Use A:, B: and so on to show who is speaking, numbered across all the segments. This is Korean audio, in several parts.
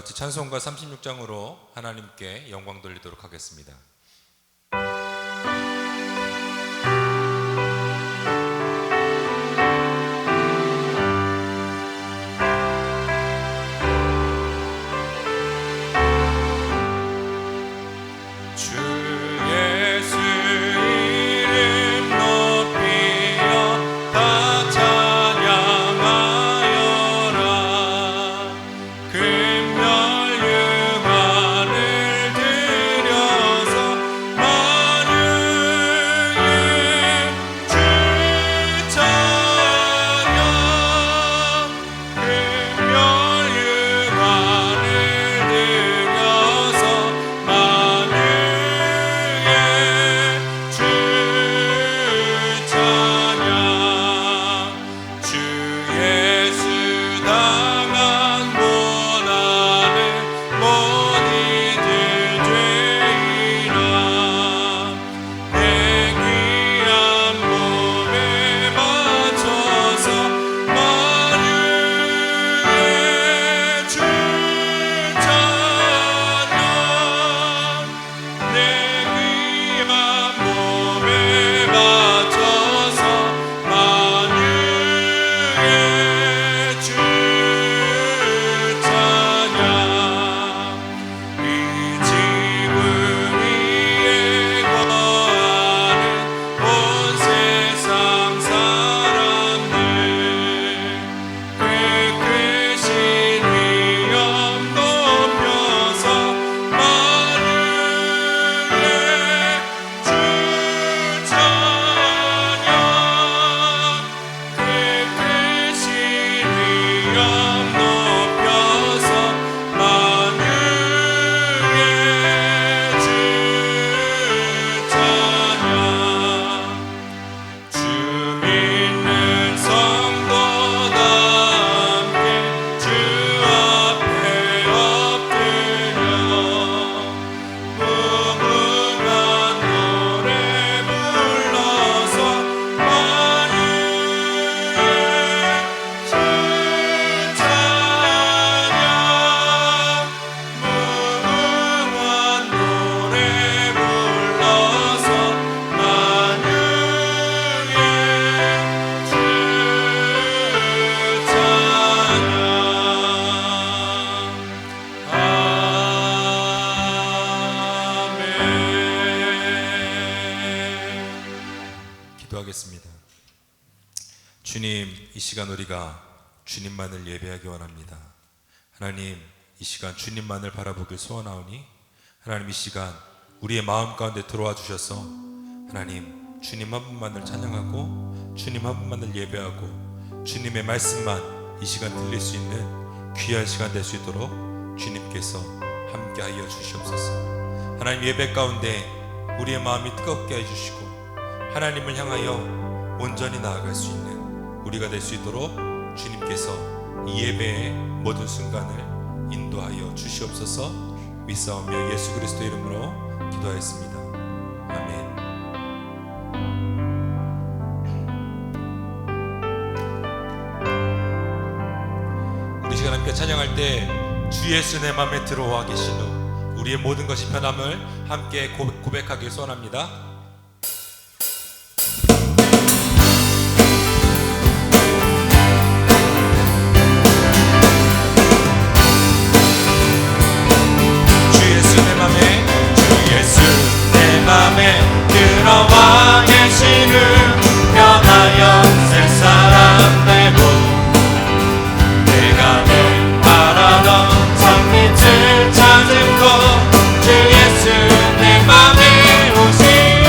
A: 같이 찬송가 36장으로 하나님께 영광 돌리도록 하겠습니다. 기도하겠습니다. 주님, 이 시간 우리가 주님만을 예배하기 원합니다. 하나님, 이 시간 주님만을 바라보길 소원하오니 하나님, 이 시간 우리의 마음 가운데 들어와 주셔서 하나님, 주님 한 분만을 찬양하고 주님 한 분만을 예배하고 주님의 말씀만 이 시간 들릴 수 있는 귀한 시간 될 수 있도록 주님께서 함께하여 주시옵소서. 하나님, 예배 가운데 우리의 마음이 뜨겁게 해주시고 하나님을 향하여 온전히 나아갈 수 있는 우리가 될 수 있도록 주님께서 이 예배의 모든 순간을 인도하여 주시옵소서. 믿사오며 예수 그리스도 이름으로 기도하였습니다. 아멘. 우리 시간 함께 찬양할 때 주 예수 내 맘에 들어와 계신 후 우리의 모든 것이 변함을 함께 고백하길 소원합니다.
B: 맘에 들어와 계시는 변하여 새 사람 되고 내가 늘 바라던 참 빛을 찾은 곳 주 예수 내 맘에 오시네.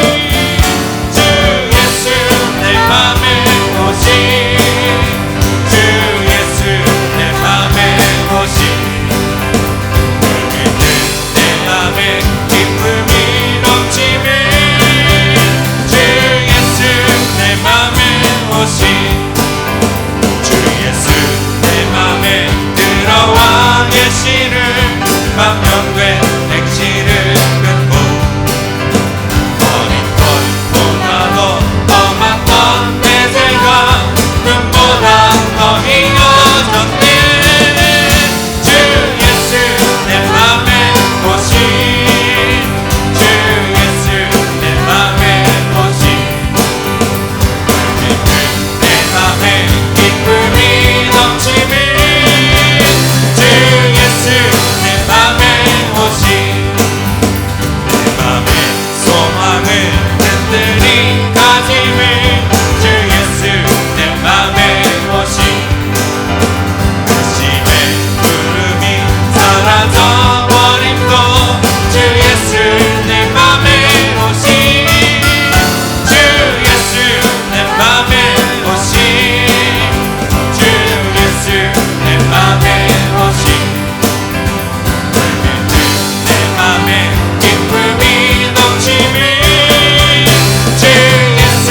B: 가짐을 주 예수 내 맘에 오신 심의 구름이 사라져버린 것 주 예수 내 맘에 오신 주 예수 내 맘에 오신 주 예수 내 맘에 오신 내 맘에 기쁨이 넘치는 주 예수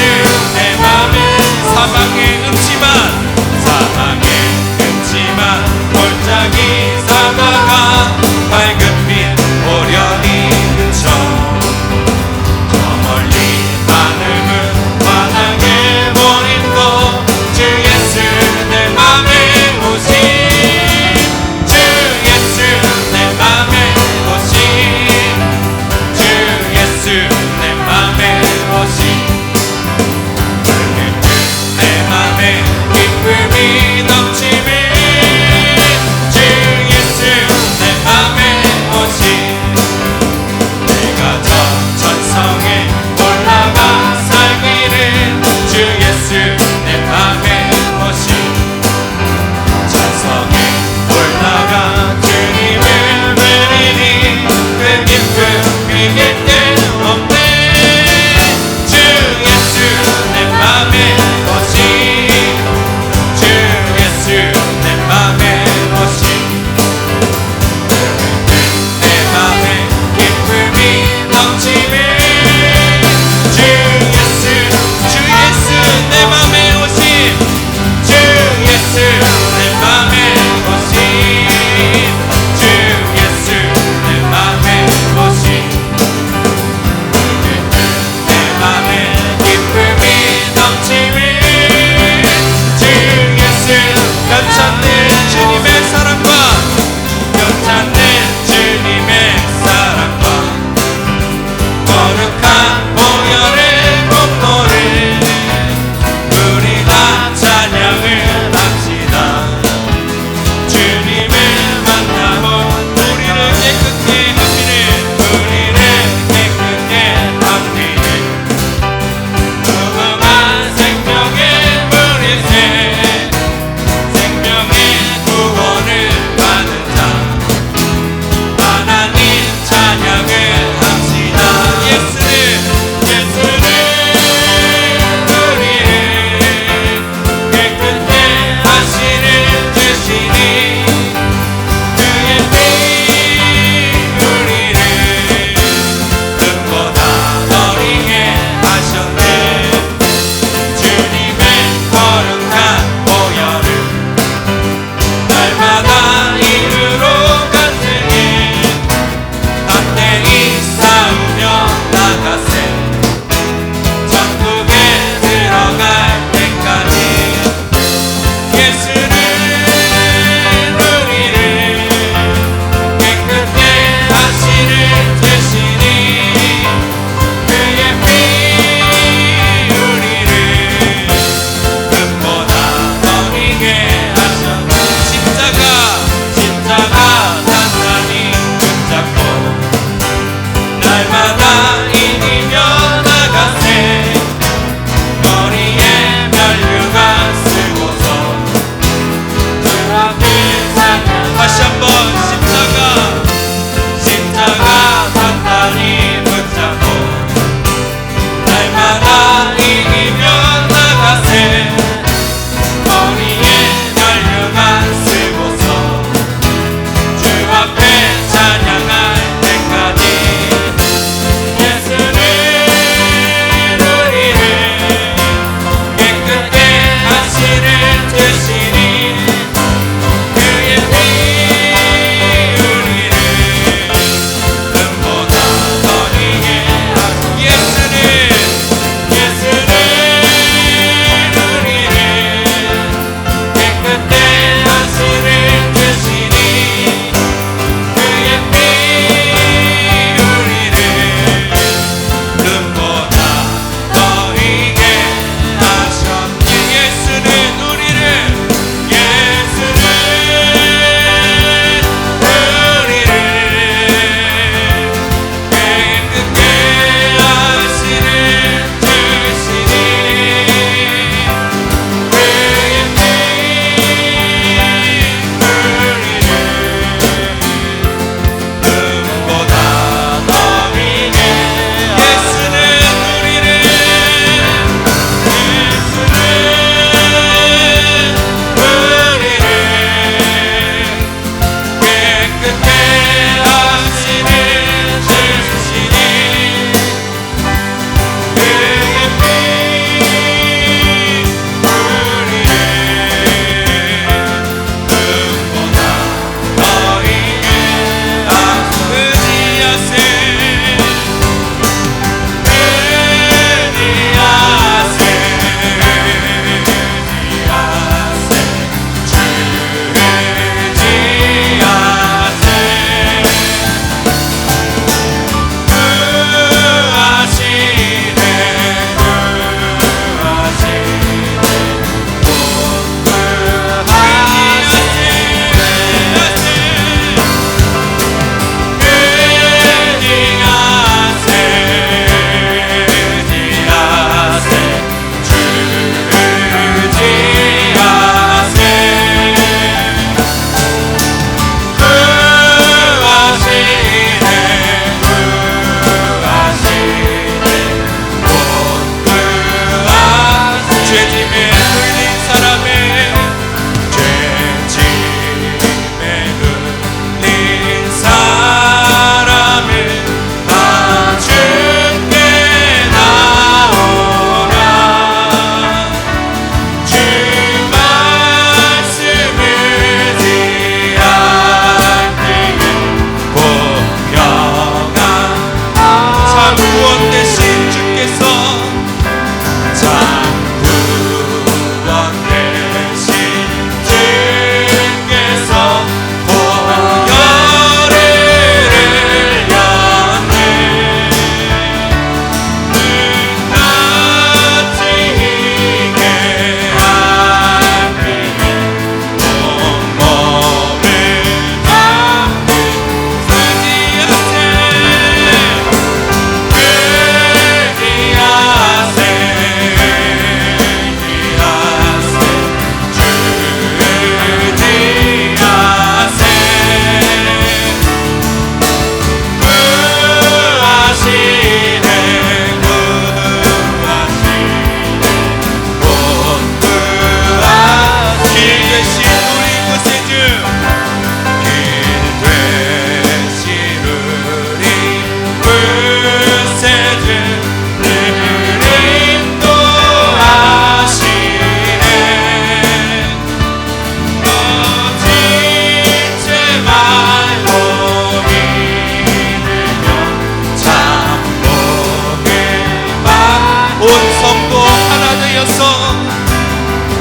B: 되어서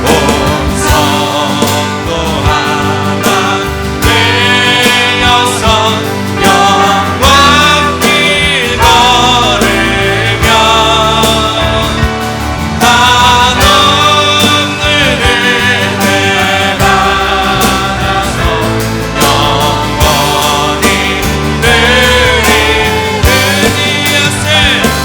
B: 온 성도 하나 되어서 영광길 걸으며 한없는 은혜 받아서 영원히 누리 은이하세 주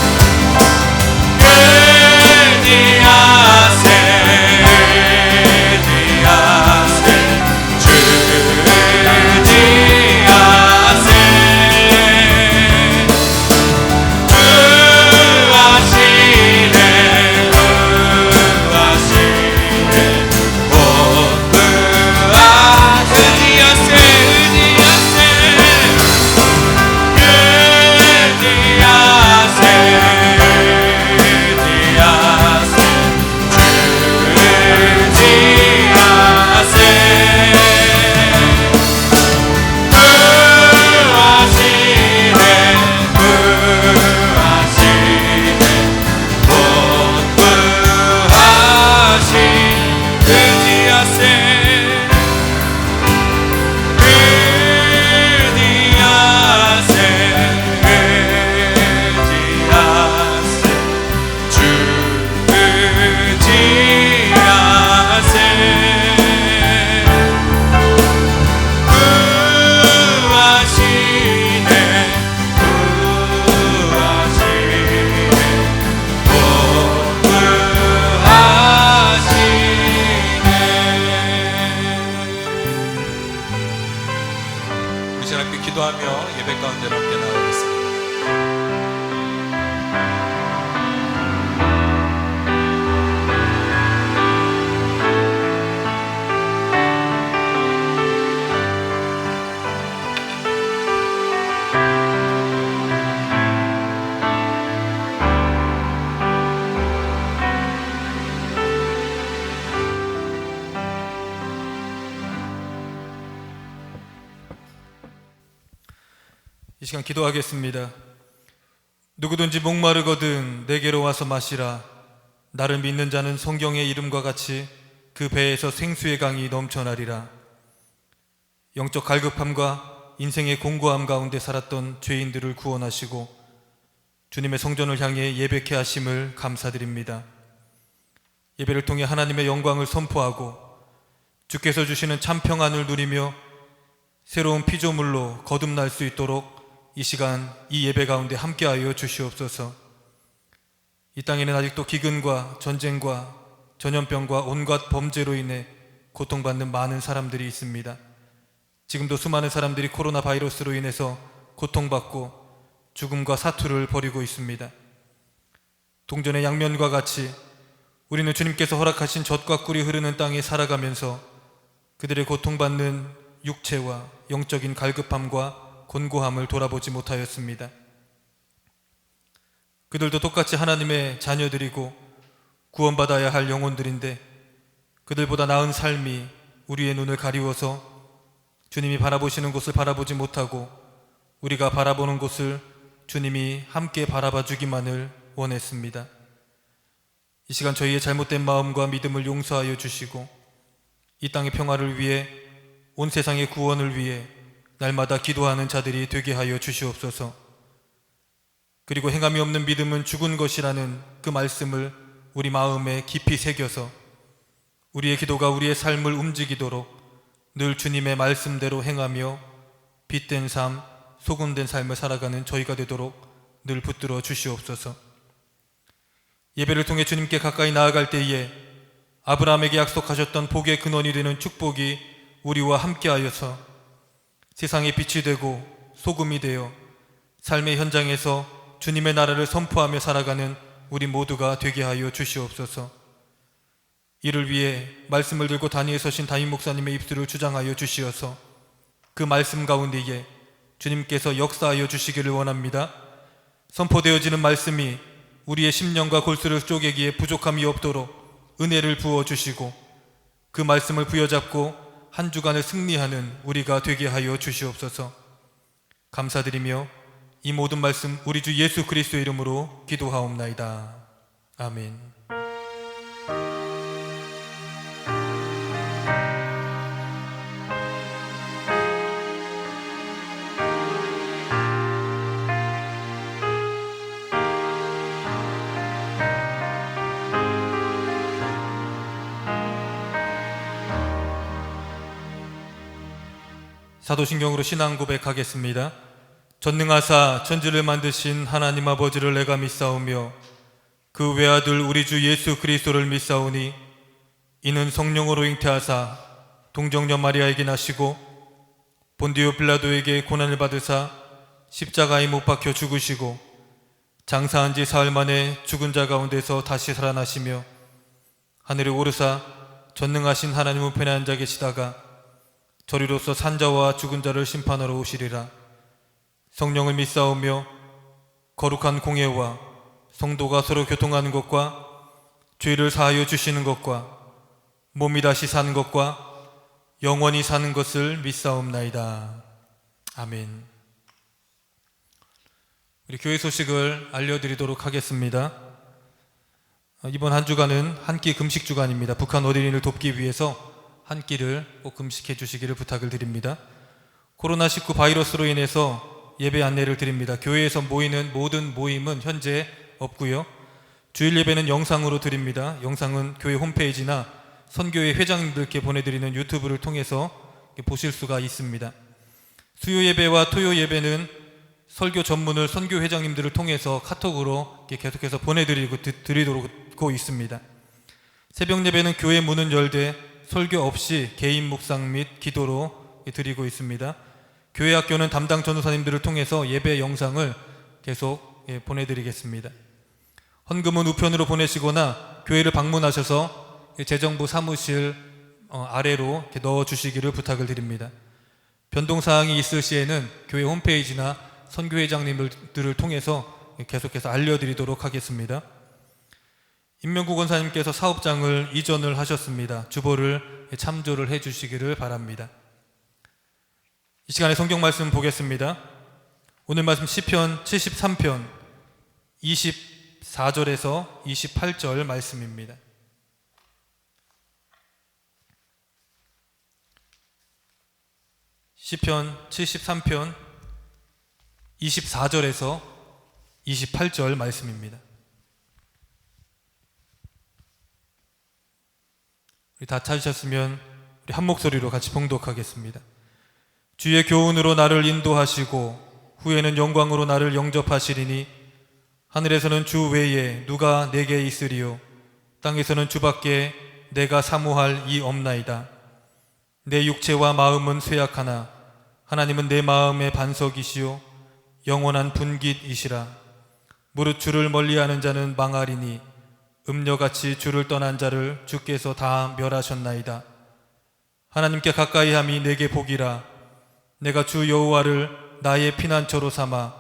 B: 기도하며 예배 가운데로 함께 나가겠습니다.
C: 이 시간 기도하겠습니다. 누구든지 목마르거든 내게로 와서 마시라. 나를 믿는 자는 성경의 이름과 같이 그 배에서 생수의 강이 넘쳐나리라. 영적 갈급함과 인생의 공고함 가운데 살았던 죄인들을 구원하시고 주님의 성전을 향해 예배케 하심을 감사드립니다. 예배를 통해 하나님의 영광을 선포하고 주께서 주시는 참 평안을 누리며 새로운 피조물로 거듭날 수 있도록 이 시간 이 예배 가운데 함께하여 주시옵소서. 이 땅에는 아직도 기근과 전쟁과 전염병과 온갖 범죄로 인해 고통받는 많은 사람들이 있습니다. 지금도 수많은 사람들이 코로나 바이러스로 인해서 고통받고 죽음과 사투를 벌이고 있습니다. 동전의 양면과 같이 우리는 주님께서 허락하신 젖과 꿀이 흐르는 땅에 살아가면서 그들의 고통받는 육체와 영적인 갈급함과 곤고함을 돌아보지 못하였습니다. 그들도 똑같이 하나님의 자녀들이고 구원받아야 할 영혼들인데 그들보다 나은 삶이 우리의 눈을 가리워서 주님이 바라보시는 곳을 바라보지 못하고 우리가 바라보는 곳을 주님이 함께 바라봐 주기만을 원했습니다. 이 시간 저희의 잘못된 마음과 믿음을 용서하여 주시고 이 땅의 평화를 위해 온 세상의 구원을 위해 날마다 기도하는 자들이 되게 하여 주시옵소서. 그리고 행함이 없는 믿음은 죽은 것이라는 그 말씀을 우리 마음에 깊이 새겨서 우리의 기도가 우리의 삶을 움직이도록 늘 주님의 말씀대로 행하며 빛된 삶, 소금된 삶을 살아가는 저희가 되도록 늘 붙들어 주시옵소서. 예배를 통해 주님께 가까이 나아갈 때에 아브라함에게 약속하셨던 복의 근원이 되는 축복이 우리와 함께하여서 세상의 빛이 되고 소금이 되어 삶의 현장에서 주님의 나라를 선포하며 살아가는 우리 모두가 되게 하여 주시옵소서. 이를 위해 말씀을 들고 단위에 서신 담임 목사님의 입술을 주장하여 주시어서 그 말씀 가운데에 주님께서 역사하여 주시기를 원합니다. 선포되어지는 말씀이 우리의 심령과 골수를 쪼개기에 부족함이 없도록 은혜를 부어주시고 그 말씀을 부여잡고 한 주간을 승리하는 우리가 되게 하여 주시옵소서. 감사드리며 이 모든 말씀 우리 주 예수 그리스도의 이름으로 기도하옵나이다. 아멘. 사도신경으로 신앙 고백하겠습니다. 전능하사 천지를 만드신 하나님 아버지를 내가 믿사오며 그 외아들 우리 주 예수 그리스도를 믿사오니 이는 성령으로 잉태하사 동정녀 마리아에게 나시고 본디오 빌라도에게 고난을 받으사 십자가에 못 박혀 죽으시고 장사한 지 사흘 만에 죽은 자 가운데서 다시 살아나시며 하늘에 오르사 전능하신 하나님 우편에 앉아 계시다가 저리로서 산자와 죽은 자를 심판하러 오시리라. 성령을 믿사오며 거룩한 공예와 성도가 서로 교통하는 것과 죄를 사하여 주시는 것과 몸이 다시 사는 것과 영원히 사는 것을 믿사옵나이다. 아멘. 우리 교회 소식을 알려드리도록 하겠습니다. 이번 한 주간은 한 끼 금식 주간입니다. 북한 어린이를 돕기 위해서 한 끼를 꼭 금식해 주시기를 부탁을 드립니다. 코로나19 바이러스로 인해서 예배 안내를 드립니다. 교회에서 모이는 모든 모임은 현재 없고요. 주일 예배는 영상으로 드립니다. 영상은 교회 홈페이지나 선교회 회장님들께 보내드리는 유튜브를 통해서 보실 수가 있습니다. 수요 예배와 토요 예배는 설교 전문을 선교 회장님들을 통해서 카톡으로 계속해서 보내드리고 있습니다. 새벽 예배는 교회 문은 열되 설교 없이 개인 묵상 및 기도로 드리고 있습니다. 교회 학교는 담당 전도사님들을 통해서 예배 영상을 계속 보내드리겠습니다. 헌금은 우편으로 보내시거나 교회를 방문하셔서 재정부 사무실 아래로 넣어주시기를 부탁을 드립니다. 변동사항이 있을 시에는 교회 홈페이지나 선교회장님들을 통해서 계속해서 알려드리도록 하겠습니다. 임명국 원사님께서 사업장을 이전을 하셨습니다. 주보를 참조를 해주시기를 바랍니다. 이 시간에 성경 말씀 보겠습니다. 오늘 말씀 시편 73편 24절에서 28절 말씀입니다. 시편 73편 24절에서 28절 말씀입니다. 우리 다 찾으셨으면 우리 한 목소리로 같이 봉독하겠습니다. 주의 교훈으로 나를 인도하시고 후에는 영광으로 나를 영접하시리니 하늘에서는 주 외에 누가 내게 있으리요 땅에서는 주밖에 내가 사모할 이 없나이다. 내 육체와 마음은 쇠약하나 하나님은 내 마음의 반석이시요 영원한 분깃이시라. 무릇 주를 멀리하는 자는 망하리니 음녀같이 주를 떠난 자를 주께서 다 멸하셨나이다. 하나님께 가까이함이 내게 복이라. 내가 주 여호와를 나의 피난처로 삼아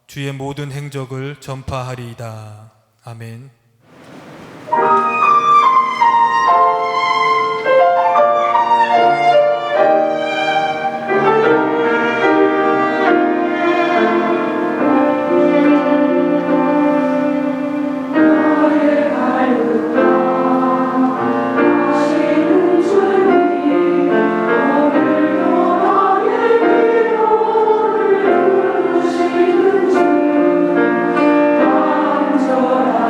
C: 주의 모든 행적을 전파하리이다. 아멘.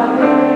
D: 안전하게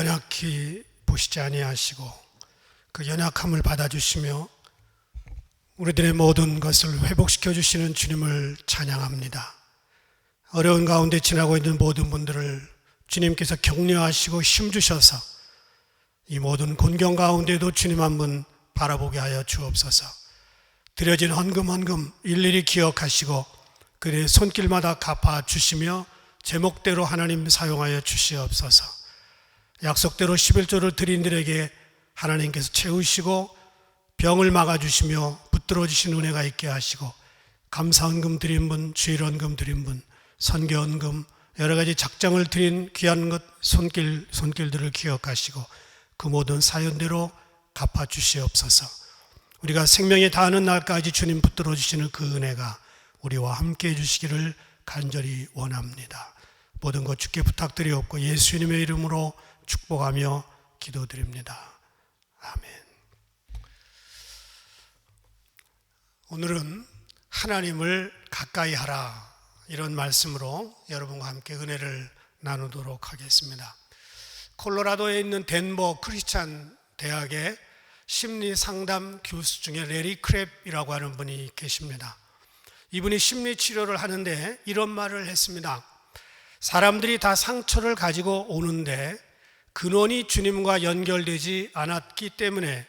D: 연약히 보시지 아니하시고 그 연약함을 받아주시며 우리들의 모든 것을 회복시켜 주시는 주님을 찬양합니다. 어려운 가운데 지나고 있는 모든 분들을 주님께서 격려하시고 힘주셔서 이 모든 곤경 가운데도 주님 한 분 바라보게 하여 주옵소서. 드려진 헌금 일일이 기억하시고 그의 손길마다 갚아주시며 제목대로 하나님 사용하여 주시옵소서. 약속대로 11조를 드린 들에게 하나님께서 채우시고 병을 막아주시며 붙들어주신 은혜가 있게 하시고 감사헌금 드린 분, 주일헌금 드린 분, 선교헌금 여러 가지 작정을 드린 귀한 것 손길들을 기억하시고 그 모든 사연대로 갚아주시옵소서. 우리가 생명에 다하는 날까지 주님 붙들어주시는 그 은혜가 우리와 함께 해주시기를 간절히 원합니다. 모든 것 주께 부탁드리옵고 예수님의 이름으로 축복하며 기도드립니다. 아멘. 오늘은 하나님을 가까이 하라 이런 말씀으로 여러분과 함께 은혜를 나누도록 하겠습니다. 콜로라도에 있는 덴버 크리스찬 대학의 심리상담 교수 중에 레리 크랩이라고 하는 분이 계십니다. 이분이 심리치료를 하는데 이런 말을 했습니다. 사람들이 다 상처를 가지고 오는데 근원이 주님과 연결되지 않았기 때문에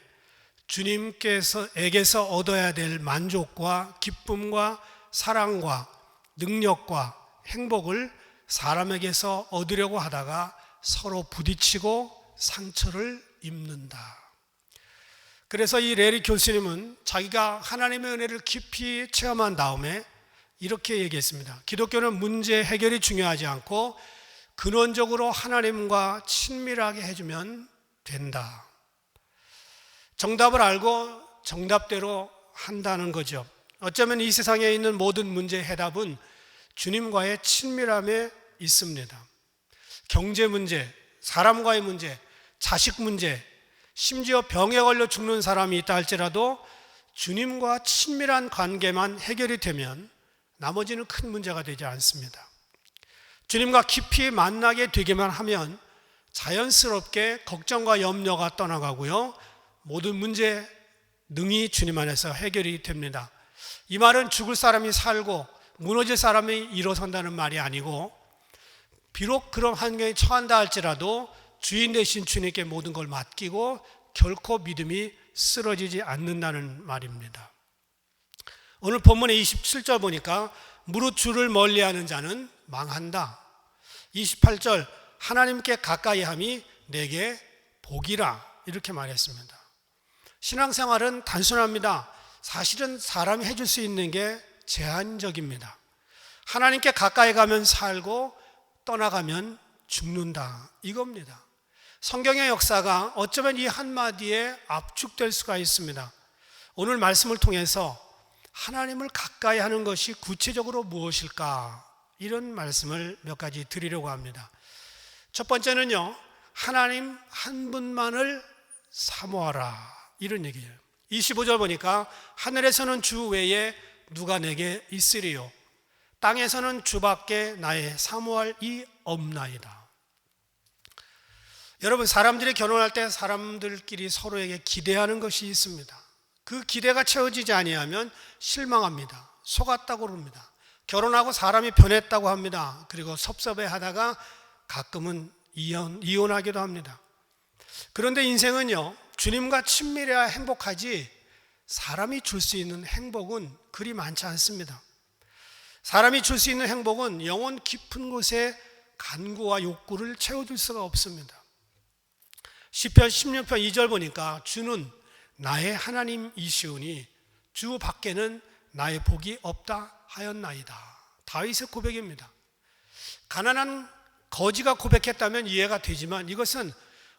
D: 주님께서에게서 얻어야 될 만족과 기쁨과 사랑과 능력과 행복을 사람에게서 얻으려고 하다가 서로 부딪히고 상처를 입는다. 그래서 이 레리 교수님은 자기가 하나님의 은혜를 깊이 체험한 다음에 이렇게 얘기했습니다. 기독교는 문제 해결이 중요하지 않고 근원적으로 하나님과 친밀하게 해주면 된다. 정답을 알고 정답대로 한다는 거죠. 어쩌면 이 세상에 있는 모든 문제의 해답은 주님과의 친밀함에 있습니다. 경제 문제, 사람과의 문제, 자식 문제, 심지어 병에 걸려 죽는 사람이 있다 할지라도 주님과 친밀한 관계만 해결이 되면 나머지는 큰 문제가 되지 않습니다. 주님과 깊이 만나게 되기만 하면 자연스럽게 걱정과 염려가 떠나가고요, 모든 문제 능히 주님 안에서 해결이 됩니다. 이 말은 죽을 사람이 살고 무너질 사람이 일어선다는 말이 아니고, 비록 그런 환경에 처한다 할지라도 주인 되신 주님께 모든 걸 맡기고 결코 믿음이 쓰러지지 않는다는 말입니다. 오늘 본문의 27절 보니까 무릇 주를 멀리하는 자는 망한다. 28절 하나님께 가까이함이 내게 복이라 이렇게 말했습니다. 신앙생활은 단순합니다. 사실은 사람이 해줄 수 있는 게 제한적입니다. 하나님께 가까이 가면 살고 떠나가면 죽는다 이겁니다. 성경의 역사가 어쩌면 이 한마디에 압축될 수가 있습니다. 오늘 말씀을 통해서 하나님을 가까이 하는 것이 구체적으로 무엇일까, 이런 말씀을 몇 가지 드리려고 합니다. 첫 번째는요, 하나님 한 분만을 사모하라 이런 얘기예요. 25절 보니까 하늘에서는 주 외에 누가 내게 있으리요, 땅에서는 주밖에 나의 사모할 이 없나이다. 여러분, 사람들이 결혼할 때 사람들끼리 서로에게 기대하는 것이 있습니다. 그 기대가 채워지지 아니하면 실망합니다. 속았다고 그럽니다. 결혼하고 사람이 변했다고 합니다. 그리고 섭섭해하다가 가끔은 이혼하기도 합니다. 그런데 인생은요, 주님과 친밀해야 행복하지 사람이 줄 수 있는 행복은 그리 많지 않습니다. 사람이 줄 수 있는 행복은 영혼 깊은 곳에 간구와 욕구를 채워줄 수가 없습니다. 시편 16편 2절 보니까 주는 나의 하나님이시오니 주 밖에는 나의 복이 없다 하였나이다. 다윗의 고백입니다. 가난한 거지가 고백했다면 이해가 되지만 이것은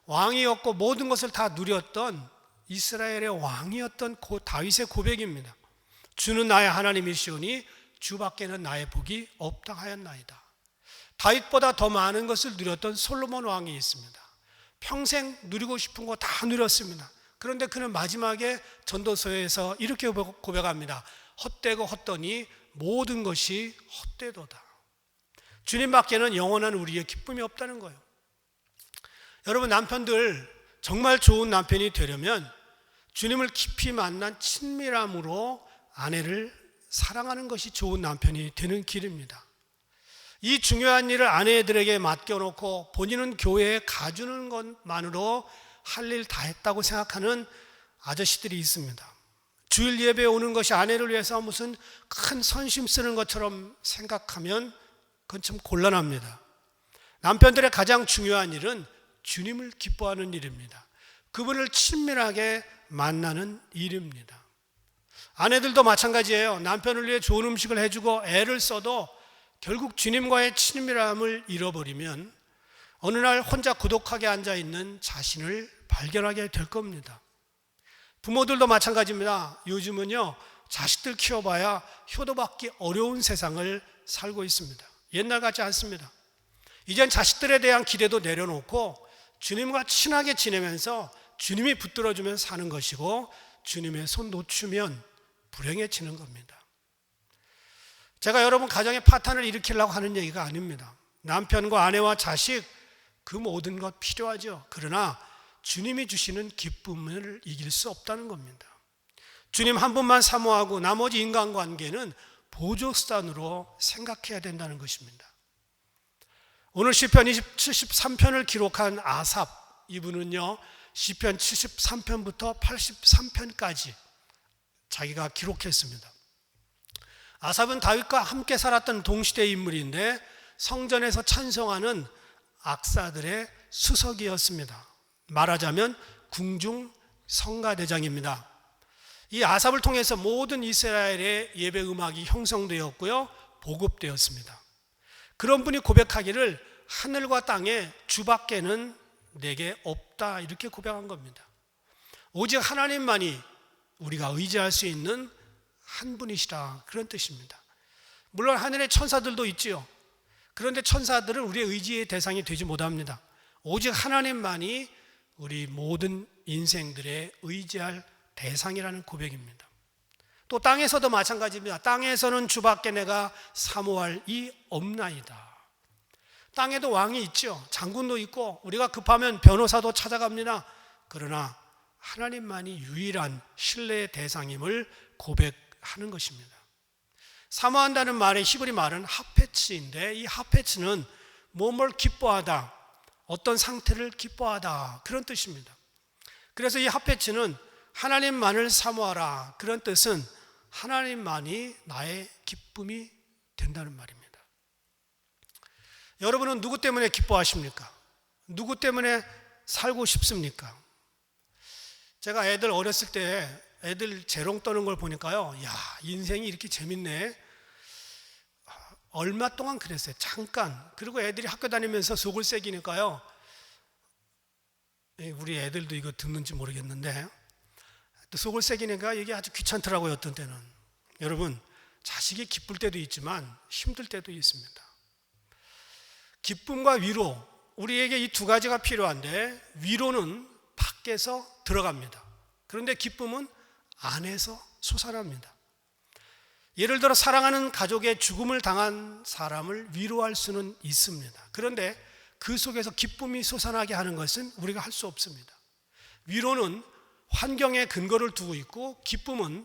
D: 왕이었고 모든 것을 다 누렸던 이스라엘의 왕이었던 다윗의 고백입니다. 주는 나의 하나님이시오니 주 밖에는 나의 복이 없다 하였나이다. 다윗보다 더 많은 것을 누렸던 솔로몬 왕이 있습니다. 평생 누리고 싶은 거 다 누렸습니다. 그런데 그는 마지막에 전도서에서 이렇게 고백합니다. 헛되고 헛되니 모든 것이 헛되도다. 주님 밖에는 영원한 우리의 기쁨이 없다는 거예요. 여러분, 남편들 정말 좋은 남편이 되려면 주님을 깊이 만난 친밀함으로 아내를 사랑하는 것이 좋은 남편이 되는 길입니다. 이 중요한 일을 아내들에게 맡겨놓고 본인은 교회에 가주는 것만으로 할 일 다 했다고 생각하는 아저씨들이 있습니다. 주일 예배에 오는 것이 아내를 위해서 무슨 큰 선심 쓰는 것처럼 생각하면 그건 참 곤란합니다. 남편들의 가장 중요한 일은 주님을 기뻐하는 일입니다. 그분을 친밀하게 만나는 일입니다. 아내들도 마찬가지예요. 남편을 위해 좋은 음식을 해주고 애를 써도 결국 주님과의 친밀함을 잃어버리면 어느 날 혼자 고독하게 앉아있는 자신을 발견하게 될 겁니다. 부모들도 마찬가지입니다. 요즘은요, 자식들 키워봐야 효도받기 어려운 세상을 살고 있습니다. 옛날 같지 않습니다. 이젠 자식들에 대한 기대도 내려놓고 주님과 친하게 지내면서 주님이 붙들어주면 사는 것이고 주님의 손 놓치면 불행해지는 겁니다. 제가 여러분 가정에 파탄을 일으키려고 하는 얘기가 아닙니다. 남편과 아내와 자식 그 모든 것 필요하죠. 그러나 주님이 주시는 기쁨을 이길 수 없다는 겁니다. 주님 한 분만 사모하고 나머지 인간관계는 보조수단으로 생각해야 된다는 것입니다. 오늘 시편 73편을 기록한 아삽, 이분은요 시편 73편부터 83편까지 자기가 기록했습니다. 아삽은 다윗과 함께 살았던 동시대 인물인데 성전에서 찬송하는 악사들의 수석이었습니다. 말하자면 궁중 성가대장입니다. 이 아삽을 통해서 모든 이스라엘의 예배 음악이 형성되었고요, 보급되었습니다. 그런 분이 고백하기를 하늘과 땅에 주밖에는 내게 없다, 이렇게 고백한 겁니다. 오직 하나님만이 우리가 의지할 수 있는 한 분이시라, 그런 뜻입니다. 물론 하늘에 천사들도 있지요. 그런데 천사들은 우리의 의지의 대상이 되지 못합니다. 오직 하나님만이 우리 모든 인생들의 의지할 대상이라는 고백입니다. 또 땅에서도 마찬가지입니다. 땅에서는 주밖에 내가 사모할 이 없나이다. 땅에도 왕이 있죠. 장군도 있고 우리가 급하면 변호사도 찾아갑니다. 그러나 하나님만이 유일한 신뢰의 대상임을 고백하는 것입니다. 사모한다는 말의 히브리 말은 하페츠인데, 이 하페츠는 무엇을 기뻐하다, 어떤 상태를 기뻐하다, 그런 뜻입니다. 그래서 이 하페츠는 하나님만을 사모하라, 그런 뜻은 하나님만이 나의 기쁨이 된다는 말입니다. 여러분은 누구 때문에 기뻐하십니까? 누구 때문에 살고 싶습니까? 제가 애들 어렸을 때 애들 재롱 떠는 걸 보니까요, 야, 인생이 이렇게 재밌네. 얼마 동안 그랬어요. 잠깐. 그리고 애들이 학교 다니면서 속을 새기니까요, 우리 애들도 이거 듣는지 모르겠는데 또 속을 새기니까 이게 아주 귀찮더라고요. 어떤 때는. 여러분, 자식이 기쁠 때도 있지만 힘들 때도 있습니다. 기쁨과 위로, 우리에게 이 두 가지가 필요한데, 위로는 밖에서 들어갑니다. 그런데 기쁨은 안에서 솟아납니다. 예를 들어 사랑하는 가족의 죽음을 당한 사람을 위로할 수는 있습니다. 그런데 그 속에서 기쁨이 솟아나게 하는 것은 우리가 할 수 없습니다. 위로는 환경에 근거를 두고 있고, 기쁨은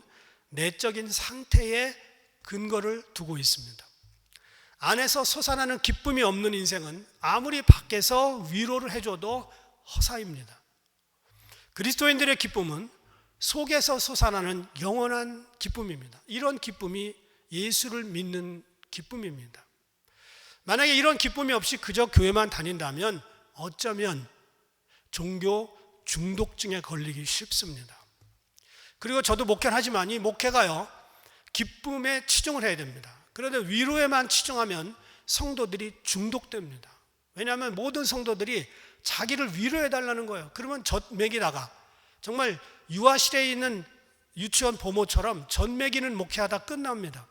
D: 내적인 상태에 근거를 두고 있습니다. 안에서 솟아나는 기쁨이 없는 인생은 아무리 밖에서 위로를 해줘도 허사입니다. 그리스도인들의 기쁨은 속에서 솟아나는 영원한 기쁨입니다. 이런 기쁨이 예수를 믿는 기쁨입니다. 만약에 이런 기쁨이 없이 그저 교회만 다닌다면 어쩌면 종교 중독증에 걸리기 쉽습니다. 그리고 저도 목회를 하지만 이 목회가요, 기쁨에 치중을 해야 됩니다. 그런데 위로에만 치중하면 성도들이 중독됩니다. 왜냐하면 모든 성도들이 자기를 위로해달라는 거예요. 그러면 젖먹이다가 정말 유아실에 있는 유치원 보모처럼 젖먹이는 목회하다 끝납니다.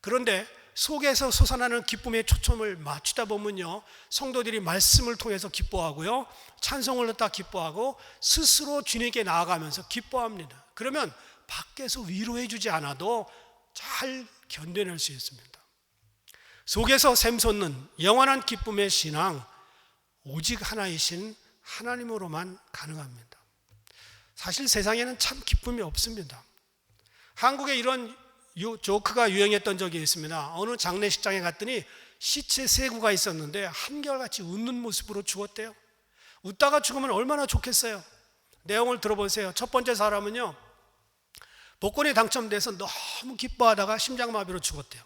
D: 그런데 속에서 솟아나는 기쁨에 초점을 맞추다 보면요, 성도들이 말씀을 통해서 기뻐하고요, 찬송을 듣다 기뻐하고 스스로 주님께 나아가면서 기뻐합니다. 그러면 밖에서 위로해 주지 않아도 잘 견뎌낼 수 있습니다. 속에서 샘솟는 영원한 기쁨의 신앙, 오직 하나이신 하나님으로만 가능합니다. 사실 세상에는 참 기쁨이 없습니다. 한국에 이런 조크가 유행했던 적이 있습니다. 어느 장례식장에 갔더니 시체 3구가 있었는데 한결같이 웃는 모습으로 죽었대요. 웃다가 죽으면 얼마나 좋겠어요. 내용을 들어보세요. 첫 번째 사람은요, 복권에 당첨돼서 너무 기뻐하다가 심장마비로 죽었대요.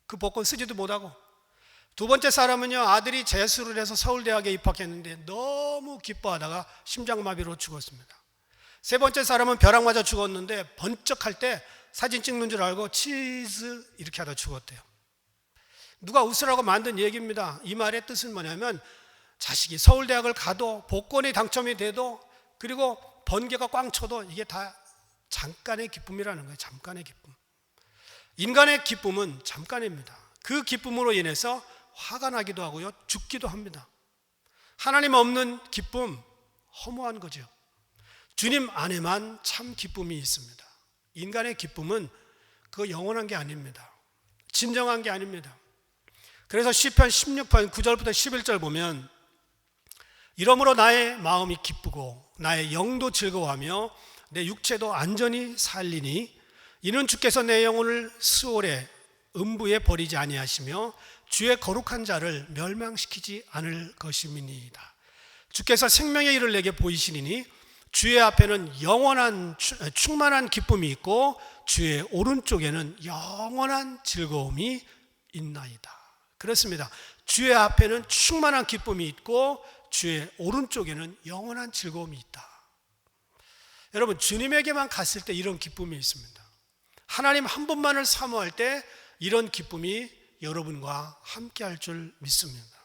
D: 그 복권 쓰지도 못하고. 두 번째 사람은요, 아들이 재수를 해서 서울대학에 입학했는데 너무 기뻐하다가 심장마비로 죽었습니다. 세 번째 사람은 벼락 맞아 죽었는데 번쩍할 때 사진 찍는 줄 알고 치즈 이렇게 하다 죽었대요. 누가 웃으라고 만든 얘기입니다. 이 말의 뜻은 뭐냐면, 자식이 서울대학을 가도 복권이 당첨이 돼도 그리고 번개가 꽝 쳐도 이게 다 잠깐의 기쁨이라는 거예요. 잠깐의 기쁨. 인간의 기쁨은 잠깐입니다. 그 기쁨으로 인해서 화가 나기도 하고요, 죽기도 합니다. 하나님 없는 기쁨, 허무한 거죠. 주님 안에만 참 기쁨이 있습니다. 인간의 기쁨은 그거 영원한 게 아닙니다. 진정한 게 아닙니다. 그래서 시편 16편 9절부터 11절 보면, 이러므로 나의 마음이 기쁘고 나의 영도 즐거워하며 내 육체도 안전히 살리니 이는 주께서 내 영혼을 스올의 음부에 버리지 아니하시며 주의 거룩한 자를 멸망시키지 않을 것임이니이다. 주께서 생명의 일을 내게 보이시니 주의 앞에는 영원한 충만한 기쁨이 있고 주의 오른쪽에는 영원한 즐거움이 있나이다. 그렇습니다. 주의 앞에는 충만한 기쁨이 있고 주의 오른쪽에는 영원한 즐거움이 있다. 여러분, 주님에게만 갔을 때 이런 기쁨이 있습니다. 하나님 한 분만을 사모할 때 이런 기쁨이 여러분과 함께 할 줄 믿습니다.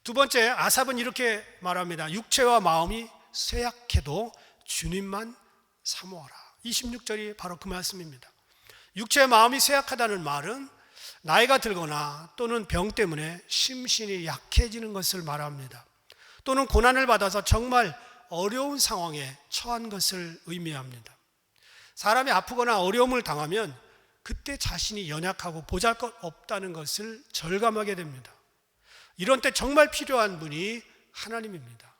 D: 두 번째, 아삽은 이렇게 말합니다. 육체와 마음이 쇠약해도 주님만 사모하라. 26절이 바로 그 말씀입니다. 육체와 마음이 쇠약하다는 말은 나이가 들거나 또는 병 때문에 심신이 약해지는 것을 말합니다. 또는 고난을 받아서 정말 어려운 상황에 처한 것을 의미합니다. 사람이 아프거나 어려움을 당하면 그때 자신이 연약하고 보잘것없다는 것을 절감하게 됩니다. 이런 때 정말 필요한 분이 하나님입니다.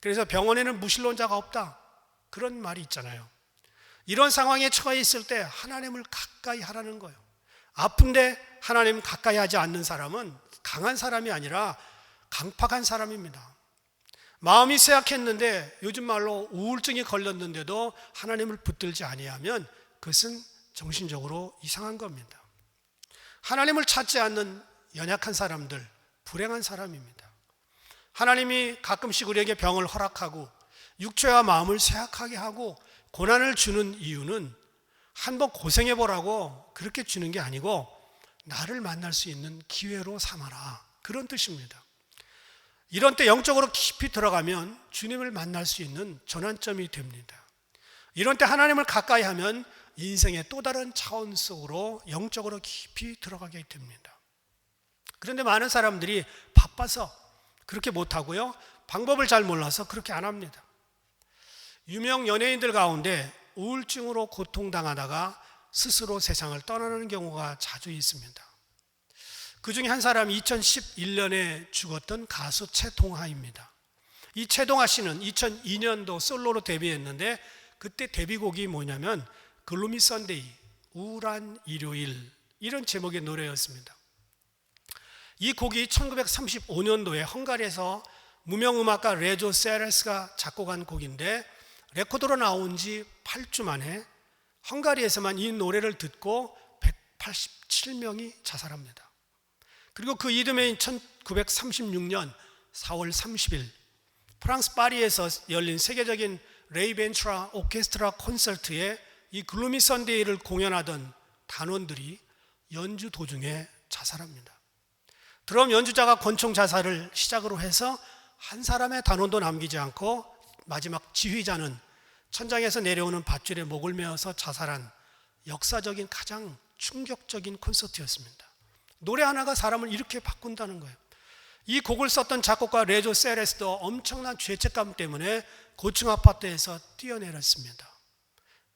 D: 그래서 병원에는 무신론자가 없다, 그런 말이 있잖아요. 이런 상황에 처해 있을 때 하나님을 가까이 하라는 거예요. 아픈데 하나님 가까이 하지 않는 사람은 강한 사람이 아니라 강팍한 사람입니다. 마음이 쇠약했는데, 요즘 말로 우울증이 걸렸는데도 하나님을 붙들지 아니하면 그것은 정신적으로 이상한 겁니다. 하나님을 찾지 않는 연약한 사람들, 불행한 사람입니다. 하나님이 가끔씩 우리에게 병을 허락하고 육체와 마음을 쇠약하게 하고 고난을 주는 이유는 한번 고생해보라고 그렇게 주는 게 아니고 나를 만날 수 있는 기회로 삼아라, 그런 뜻입니다. 이런 때 영적으로 깊이 들어가면 주님을 만날 수 있는 전환점이 됩니다. 이런 때 하나님을 가까이 하면 인생의 또 다른 차원 속으로 영적으로 깊이 들어가게 됩니다. 그런데 많은 사람들이 바빠서 그렇게 못하고요, 방법을 잘 몰라서 그렇게 안 합니다. 유명 연예인들 가운데 우울증으로 고통당하다가 스스로 세상을 떠나는 경우가 자주 있습니다. 그 중에 한 사람이 2011년에 죽었던 가수 최동하입니다. 이 최동하 씨는 2002년도 솔로로 데뷔했는데 그때 데뷔곡이 뭐냐면 글루미 선데이, 우울한 일요일, 이런 제목의 노래였습니다. 이 곡이 1935년도에 헝가리에서 무명음악가 레조 세레스가 작곡한 곡인데 레코드로 나온 지 8주 만에 헝가리에서만 이 노래를 듣고 187명이 자살합니다. 그리고 그 이듬해인 1936년 4월 30일 프랑스 파리에서 열린 세계적인 레이 벤트라 오케스트라 콘서트에 이 글루미 선데이를 공연하던 단원들이 연주 도중에 자살합니다. 드럼 연주자가 권총 자살을 시작으로 해서 한 사람의 단원도 남기지 않고 마지막 지휘자는 천장에서 내려오는 밧줄에 목을 메어서 자살한 역사적인 가장 충격적인 콘서트였습니다. 노래 하나가 사람을 이렇게 바꾼다는 거예요. 이 곡을 썼던 작곡가 레조 세레스도 엄청난 죄책감 때문에 고층 아파트에서 뛰어내렸습니다.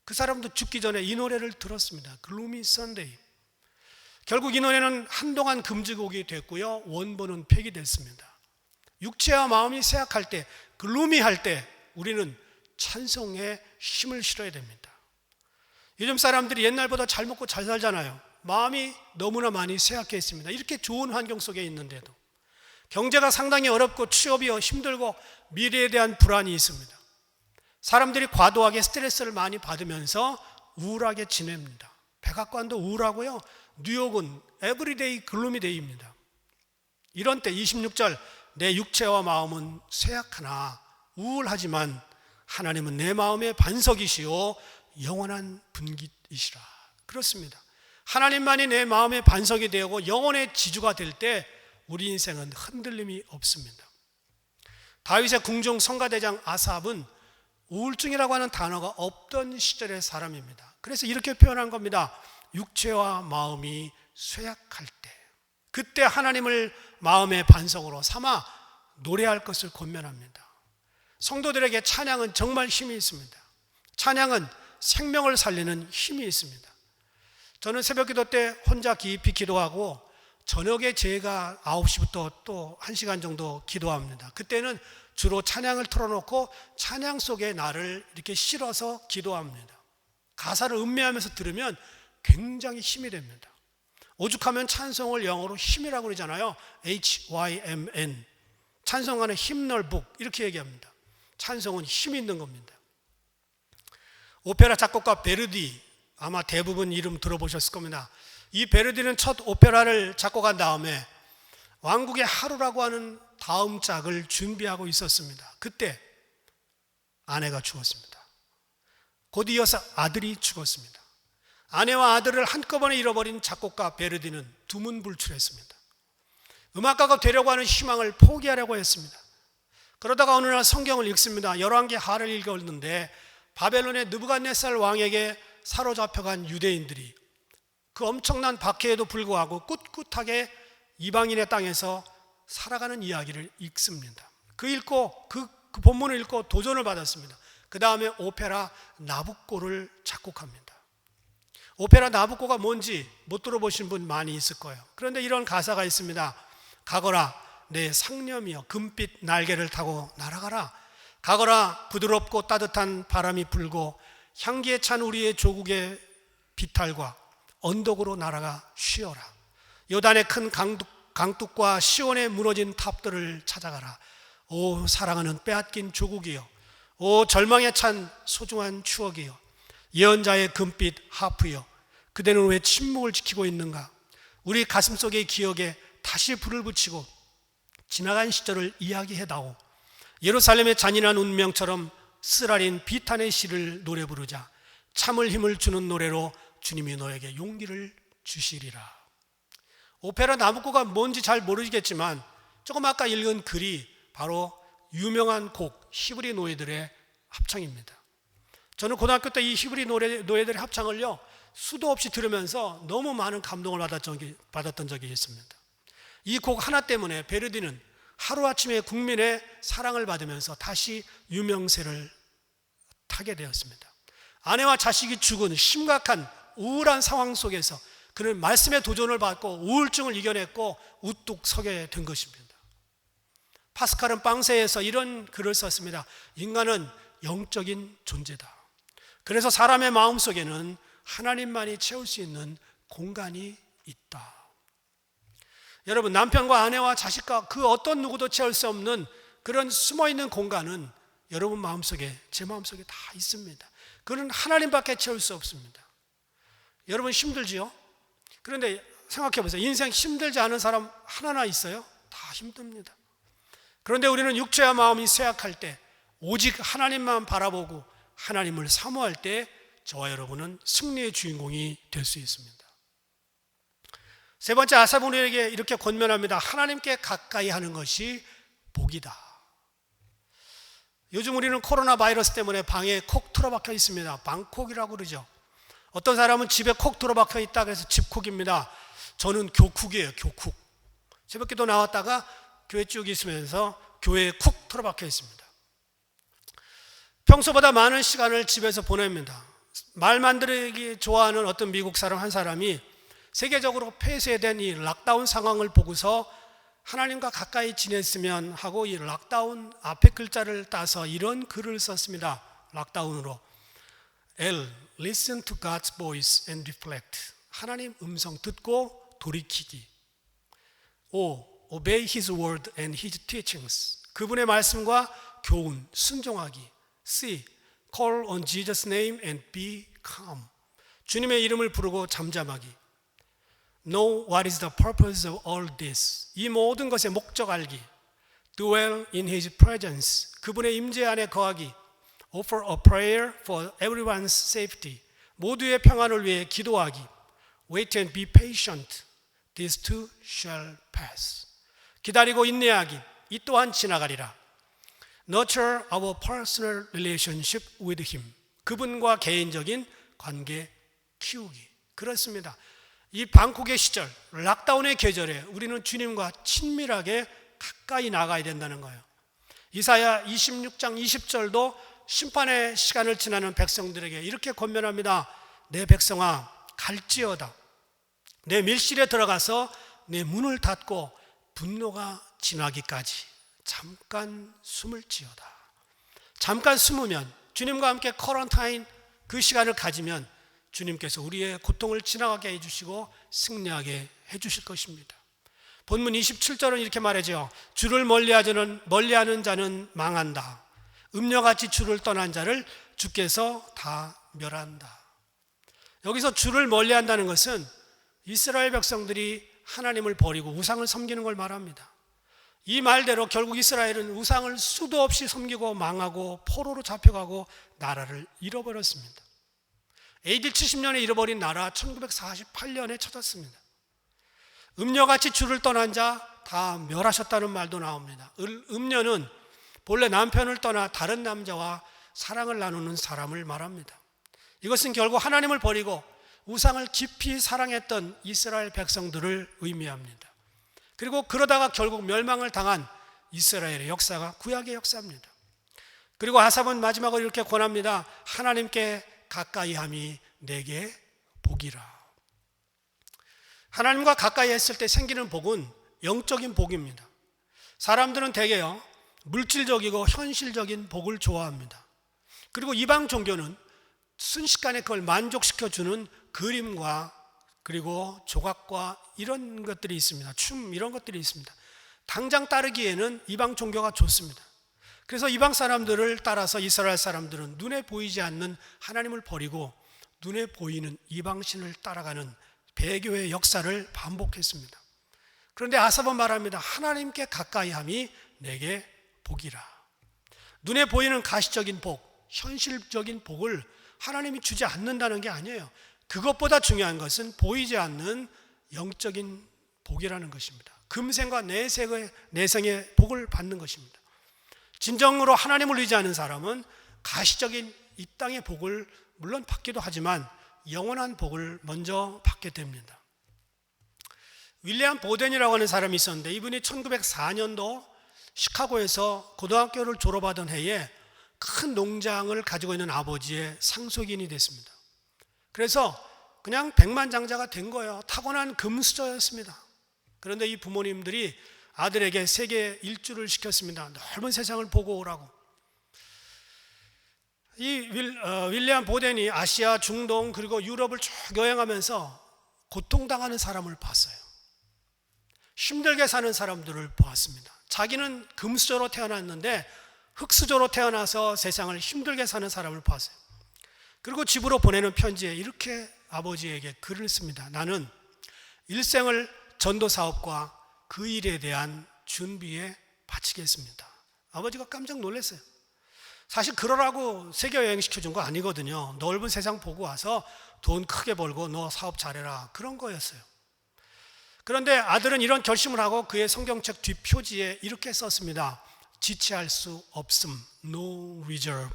D: 그 사람도 죽기 전에 이 노래를 들었습니다. 글루미 선데이. 결국 이 노래는 한동안 금지곡이 됐고요, 원본은 폐기됐습니다. 육체와 마음이 쇠약할 때, 글루미할 때 우리는 찬송에 힘을 실어야 됩니다. 요즘 사람들이 옛날보다 잘 먹고 잘 살잖아요. 마음이 너무나 많이 쇠약해 있습니다. 이렇게 좋은 환경 속에 있는데도 경제가 상당히 어렵고 취업이 힘들고 미래에 대한 불안이 있습니다. 사람들이 과도하게 스트레스를 많이 받으면서 우울하게 지냅니다. 백악관도 우울하고요, 뉴욕은 에브리데이 글루미데이입니다. 이런 때 26절, 내 육체와 마음은 쇠약하나 우울하지만 하나님은 내 마음의 반석이시요 영원한 분깃이시라. 그렇습니다. 하나님만이 내 마음의 반석이 되고 영혼의 지주가 될 때 우리 인생은 흔들림이 없습니다. 다윗의 궁중 성가대장 아삽은 우울증이라고 하는 단어가 없던 시절의 사람입니다. 그래서 이렇게 표현한 겁니다. 육체와 마음이 쇠약할 때, 그때 하나님을 마음의 반석으로 삼아 노래할 것을 권면합니다. 성도들에게 찬양은 정말 힘이 있습니다. 찬양은 생명을 살리는 힘이 있습니다. 저는 새벽기도 때 혼자 깊이 기도하고 저녁에 제가 9시부터 또 1시간 정도 기도합니다. 그때는 주로 찬양을 틀어놓고 찬양 속에 나를 이렇게 실어서 기도합니다. 가사를 음미하면서 들으면 굉장히 힘이 됩니다. 오죽하면 찬송을 영어로 힘이라고 그러잖아요. HYMN. 찬송하는 힘널북 이렇게 얘기합니다. 찬송은 힘이 있는 겁니다. 오페라 작곡가 베르디, 아마 대부분 이름 들어보셨을 겁니다. 이 베르디는 첫 오페라를 작곡한 다음에 왕국의 하루라고 하는 다음 짝을 준비하고 있었습니다. 그때 아내가 죽었습니다. 곧 이어서 아들이 죽었습니다. 아내와 아들을 한꺼번에 잃어버린 작곡가 베르디는 두문불출했습니다. 음악가가 되려고 하는 희망을 포기하려고 했습니다. 그러다가 어느 날 성경을 읽습니다. 열왕기 하를 읽었는데 바벨론의 느부갓네살 왕에게 사로잡혀간 유대인들이 그 엄청난 박해에도 불구하고 꿋꿋하게 이방인의 땅에서 살아가는 이야기를 읽습니다. 그 본문을 읽고 도전을 받았습니다. 그 다음에 오페라 나부코를 작곡합니다. 오페라 나부코가 뭔지 못 들어보신 분 많이 있을 거예요. 그런데 이런 가사가 있습니다. 가거라 내 상념이여 금빛 날개를 타고 날아가라. 가거라 부드럽고 따뜻한 바람이 불고 향기에 찬 우리의 조국의 비탈과 언덕으로 날아가 쉬어라. 요단의 큰 강둑과 시온에 무너진 탑들을 찾아가라. 오 사랑하는 빼앗긴 조국이여, 오 절망에 찬 소중한 추억이여, 예언자의 금빛 하프여, 그대는 왜 침묵을 지키고 있는가? 우리 가슴속의 기억에 다시 불을 붙이고 지나간 시절을 이야기해다오. 예루살렘의 잔인한 운명처럼 쓰라린 비탄의 시를 노래 부르자. 참을 힘을 주는 노래로 주님이 너에게 용기를 주시리라. 오페라 나부코가 뭔지 잘 모르겠지만 조금 아까 읽은 글이 바로 유명한 곡 히브리 노예들의 합창입니다. 저는 고등학교 때 이 히브리 노예들의 합창을요 수도 없이 들으면서 너무 많은 감동을 받았던 적이 있습니다. 이 곡 하나 때문에 베르디는 하루아침에 국민의 사랑을 받으면서 다시 유명세를 타게 되었습니다. 아내와 자식이 죽은 심각한 우울한 상황 속에서 그는 말씀의 도전을 받고 우울증을 이겨냈고 우뚝 서게 된 것입니다. 파스칼은 빵세에서 이런 글을 썼습니다. 인간은 영적인 존재다. 그래서 사람의 마음속에는 하나님만이 채울 수 있는 공간이 있다. 여러분, 남편과 아내와 자식과 그 어떤 누구도 채울 수 없는 그런 숨어있는 공간은 여러분 마음속에, 제 마음속에 다 있습니다. 그는 하나님밖에 채울 수 없습니다. 여러분 힘들지요? 그런데 생각해 보세요. 인생 힘들지 않은 사람 하나나 있어요? 다 힘듭니다. 그런데 우리는 육체와 마음이 쇠약할 때 오직 하나님만 바라보고 하나님을 사모할 때 저와 여러분은 승리의 주인공이 될 수 있습니다. 세 번째, 아사분에게 이렇게 권면합니다. 하나님께 가까이 하는 것이 복이다. 요즘 우리는 코로나 바이러스 때문에 방에 콕 틀어박혀 있습니다. 방콕이라고 그러죠. 어떤 사람은 집에 콕 틀어박혀 있다 그래서 집콕입니다. 저는 교쿡이에요. 교쿡. 새벽기도 나왔다가 교회 쭉 있으면서 교회에 쿡 틀어박혀 있습니다. 평소보다 많은 시간을 집에서 보냅니다. 말 만들기 좋아하는 어떤 미국 사람 한 사람이 세계적으로 폐쇄된 이 락다운 상황을 보고서 하나님과 가까이 지냈으면 하고 이 락다운 앞에 글자를 따서 이런 글을 썼습니다. 락다운으로. L. Listen to God's voice and reflect. 하나님 음성 듣고 돌이키기. O. Obey His word and His teachings. 그분의 말씀과 교훈, 순종하기. C. Call on Jesus' name and be calm. 주님의 이름을 부르고 잠잠하기. Know what is the purpose of all this. 이 모든 것의 목적 알기. Dwell in His presence. 그분의 임재 안에 거하기. Offer a prayer for everyone's safety. 모두의 평안을 위해 기도하기. Wait and be patient. These too shall pass. 기다리고 인내하기. 이 또한 지나가리라. Nurture our personal relationship with Him. 그분과 개인적인 관계 키우기. 그렇습니다. 이 방콕의 시절, 락다운의 계절에 우리는 주님과 친밀하게 가까이 나가야 된다는 거예요. 이사야 26장 20절도 심판의 시간을 지나는 백성들에게 이렇게 권면합니다. 내 백성아 갈지어다. 내 밀실에 들어가서 내 문을 닫고 분노가 지나기까지 잠깐 숨을 지어다. 잠깐 숨으면 주님과 함께 커런타인 그 시간을 가지면 주님께서 우리의 고통을 지나가게 해주시고 승리하게 해주실 것입니다. 본문 27절은 이렇게 말하죠. 주를 멀리하는 자는 망한다. 음녀같이 주를 떠난 자를 주께서 다 멸한다. 여기서 주를 멀리한다는 것은 이스라엘 백성들이 하나님을 버리고 우상을 섬기는 걸 말합니다. 이 말대로 결국 이스라엘은 우상을 수도 없이 섬기고 망하고 포로로 잡혀가고 나라를 잃어버렸습니다. AD 70년에 잃어버린 나라 1948년에 찾았습니다. 음녀같이 주를 떠난 자 다 멸하셨다는 말도 나옵니다. 음녀는 본래 남편을 떠나 다른 남자와 사랑을 나누는 사람을 말합니다. 이것은 결국 하나님을 버리고 우상을 깊이 사랑했던 이스라엘 백성들을 의미합니다. 그리고 그러다가 결국 멸망을 당한 이스라엘의 역사가 구약의 역사입니다. 그리고 아삽은 마지막으로 이렇게 권합니다. 하나님께 가까이함이 내게 복이라. 하나님과 가까이 했을 때 생기는 복은 영적인 복입니다. 사람들은 대개요 물질적이고 현실적인 복을 좋아합니다. 그리고 이방 종교는 순식간에 그걸 만족시켜주는 그림과 그리고 조각과 이런 것들이 있습니다. 춤 이런 것들이 있습니다. 당장 따르기에는 이방 종교가 좋습니다. 그래서 이방 사람들을 따라서 이스라엘 사람들은 눈에 보이지 않는 하나님을 버리고 눈에 보이는 이방신을 따라가는 배교의 역사를 반복했습니다. 그런데 아삽은 말합니다. 하나님께 가까이함이 내게 복이라. 눈에 보이는 가시적인 복, 현실적인 복을 하나님이 주지 않는다는 게 아니에요. 그것보다 중요한 것은 보이지 않는 영적인 복이라는 것입니다. 금생과 내생의 복을 받는 것입니다. 진정으로 하나님을 의지하는 사람은 가시적인 이 땅의 복을 물론 받기도 하지만 영원한 복을 먼저 받게 됩니다. 윌리엄 보덴이라고 하는 사람이 있었는데 이분이 1904년도 시카고에서 고등학교를 졸업하던 해에 큰 농장을 가지고 있는 아버지의 상속인이 됐습니다. 그래서 그냥 백만장자가 된 거예요. 타고난 금수저였습니다. 그런데 이 부모님들이 아들에게 세계 일주를 시켰습니다. 넓은 세상을 보고 오라고. 이 윌리엄 보덴이 아시아, 중동 그리고 유럽을 쭉 여행하면서 고통당하는 사람을 봤어요. 힘들게 사는 사람들을 보았습니다. 자기는 금수저로 태어났는데 흙수저로 태어나서 세상을 힘들게 사는 사람을 봤어요. 그리고 집으로 보내는 편지에 이렇게 아버지에게 글을 씁니다. 나는 일생을 전도 사업과 그 일에 대한 준비에 바치겠습니다. 아버지가 깜짝 놀랐어요. 사실 그러라고 세계 여행 시켜준 거 아니거든요. 넓은 세상 보고 와서 돈 크게 벌고 너 사업 잘해라 그런 거였어요. 그런데 아들은 이런 결심을 하고 그의 성경책 뒷표지에 이렇게 썼습니다. 지체할 수 없음, no reserve.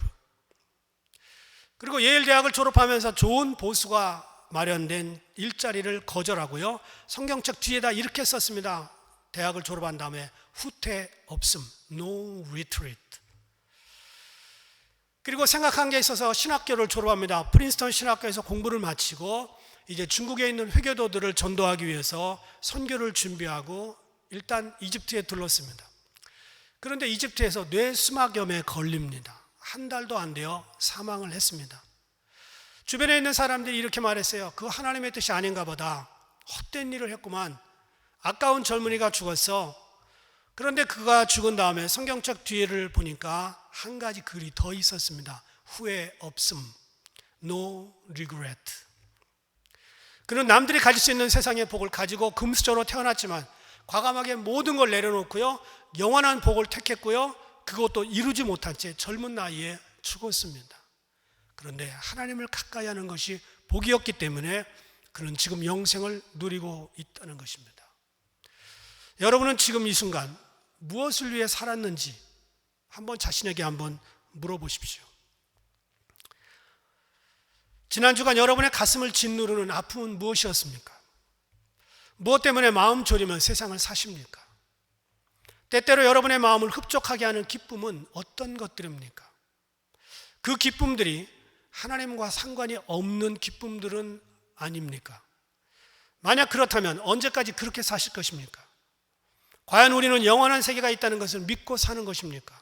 D: 그리고 예일 대학을 졸업하면서 좋은 보수가 마련된 일자리를 거절하고요. 성경책 뒤에다 이렇게 썼습니다. 대학을 졸업한 다음에 후퇴 없음, no retreat. 그리고 생각한 게 있어서 신학교를 졸업합니다. 프린스턴 신학교에서 공부를 마치고 이제 중국에 있는 회교도들을 전도하기 위해서 선교를 준비하고 일단 이집트에 들렀습니다. 그런데 이집트에서 뇌수막염에 걸립니다. 한 달도 안 되어 사망을 했습니다. 주변에 있는 사람들이 이렇게 말했어요. 그 하나님의 뜻이 아닌가 보다. 헛된 일을 했구만. 아까운 젊은이가 죽었어. 그런데 그가 죽은 다음에 성경책 뒤를 보니까 한 가지 글이 더 있었습니다. 후회 없음. No regret. 그는 남들이 가질 수 있는 세상의 복을 가지고 금수저로 태어났지만 과감하게 모든 걸 내려놓고요, 영원한 복을 택했고요, 그것도 이루지 못한 채 젊은 나이에 죽었습니다. 그런데 하나님을 가까이 하는 것이 복이었기 때문에 그는 지금 영생을 누리고 있다는 것입니다. 여러분은 지금 이 순간 무엇을 위해 살았는지 한번 자신에게 한번 물어보십시오. 지난 주간 여러분의 가슴을 짓누르는 아픔은 무엇이었습니까? 무엇 때문에 마음 졸이면 세상을 사십니까? 때때로 여러분의 마음을 흡족하게 하는 기쁨은 어떤 것들입니까? 그 기쁨들이 하나님과 상관이 없는 기쁨들은 아닙니까? 만약 그렇다면 언제까지 그렇게 사실 것입니까? 과연 우리는 영원한 세계가 있다는 것을 믿고 사는 것입니까?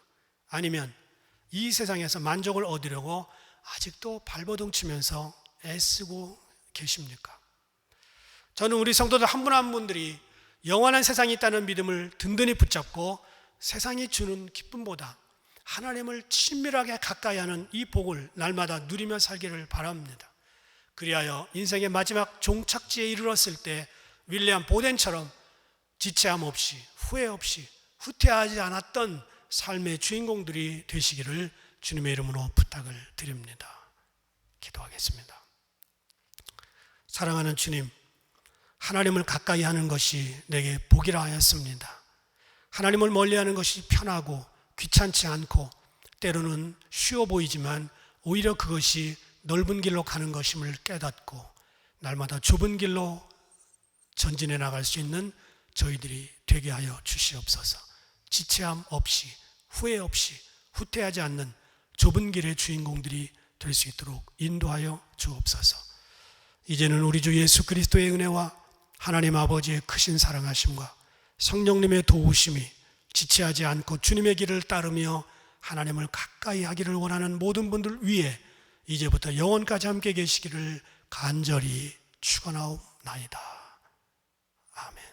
D: 아니면 이 세상에서 만족을 얻으려고 아직도 발버둥 치면서 애쓰고 계십니까? 저는 우리 성도들 한 분 한 분들이 영원한 세상이 있다는 믿음을 든든히 붙잡고 세상이 주는 기쁨보다 하나님을 친밀하게 가까이 하는 이 복을 날마다 누리며 살기를 바랍니다. 그리하여 인생의 마지막 종착지에 이르렀을 때 윌리엄 보덴처럼 지체함 없이 후회 없이 후퇴하지 않았던 삶의 주인공들이 되시기를 주님의 이름으로 부탁을 드립니다. 기도하겠습니다. 사랑하는 주님, 하나님을 가까이 하는 것이 내게 복이라 하였습니다. 하나님을 멀리하는 것이 편하고 귀찮지 않고 때로는 쉬워 보이지만 오히려 그것이 넓은 길로 가는 것임을 깨닫고 날마다 좁은 길로 전진해 나갈 수 있는 저희들이 되게 하여 주시옵소서. 지체함 없이 후회 없이 후퇴하지 않는 좁은 길의 주인공들이 될 수 있도록 인도하여 주옵소서. 이제는 우리 주 예수 그리스도의 은혜와 하나님 아버지의 크신 사랑하심과 성령님의 도우심이 지체하지 않고 주님의 길을 따르며 하나님을 가까이 하기를 원하는 모든 분들 위에 이제부터 영원까지 함께 계시기를 간절히 축원하옵나이다. 아멘.